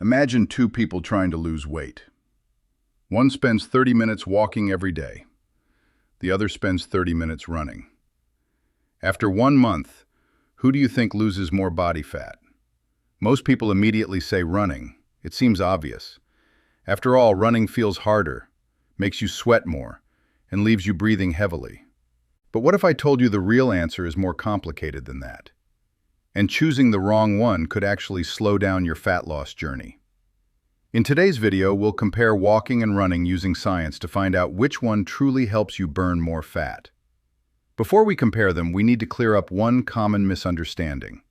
Imagine two people trying to lose weight. One spends 30 minutes walking every day. The other spends 30 minutes running. After 1 month, who do you think loses more body fat? Most people immediately say running. It seems obvious. After all, running feels harder, makes you sweat more, and leaves you breathing heavily. But what if I told you the real answer is more complicated than that? And choosing the wrong one could actually slow down your fat loss journey. In today's video, we'll compare walking and running using science to find out which one truly helps you burn more fat. Before we compare them, we need to clear up one common misunderstanding.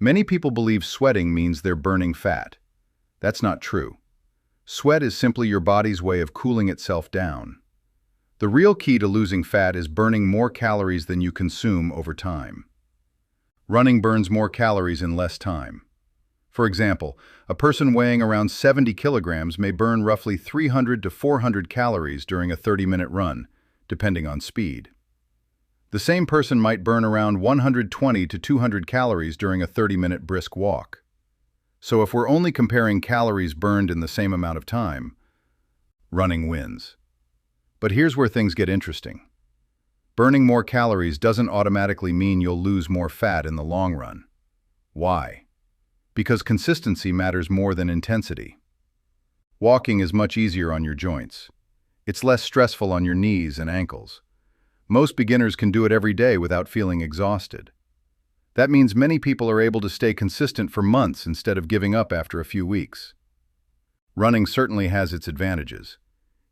Many people believe sweating means they're burning fat. That's not true. Sweat is simply your body's way of cooling itself down. The real key to losing fat is burning more calories than you consume over time. Running burns more calories in less time. For example, a person weighing around 70 kilograms may burn roughly 300 to 400 calories during a 30-minute run, depending on speed. The same person might burn around 120 to 200 calories during a 30-minute brisk walk. So if we're only comparing calories burned in the same amount of time, running wins. But here's where things get interesting. Burning more calories doesn't automatically mean you'll lose more fat in the long run. Why? Because consistency matters more than intensity. Walking is much easier on your joints. It's less stressful on your knees and ankles. Most beginners can do it every day without feeling exhausted. That means many people are able to stay consistent for months instead of giving up after a few weeks. Running certainly has its advantages.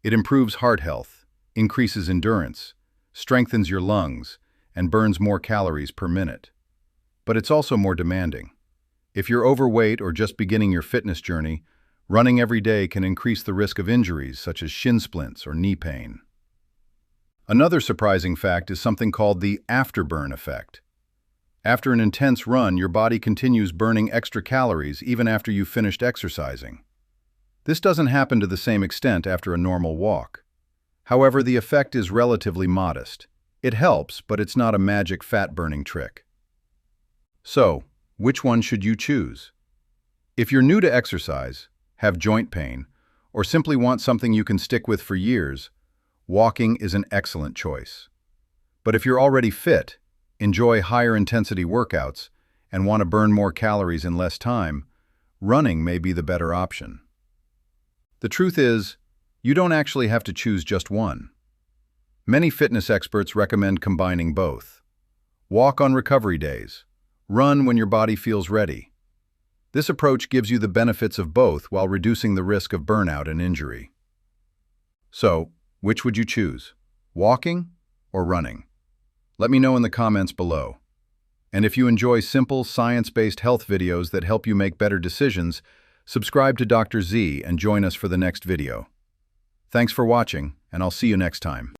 It improves heart health, increases endurance, strengthens your lungs, and burns more calories per minute. But it's also more demanding. If you're overweight or just beginning your fitness journey, running every day can increase the risk of injuries such as shin splints or knee pain. Another surprising fact is something called the afterburn effect. After an intense run, your body continues burning extra calories even after you've finished exercising. This doesn't happen to the same extent after a normal walk. However, the effect is relatively modest. It helps, but it's not a magic fat-burning trick. So, which one should you choose? If you're new to exercise, have joint pain, or simply want something you can stick with for years, walking is an excellent choice. But if you're already fit, enjoy higher intensity workouts, and want to burn more calories in less time, running may be the better option. The truth is, you don't actually have to choose just one. Many fitness experts recommend combining both. Walk on recovery days. Run when your body feels ready. This approach gives you the benefits of both while reducing the risk of burnout and injury. So, which would you choose? Walking or running? Let me know in the comments below. And if you enjoy simple, science-based health videos that help you make better decisions, subscribe to Dr. Z and join us for the next video. Thanks for watching, and I'll see you next time.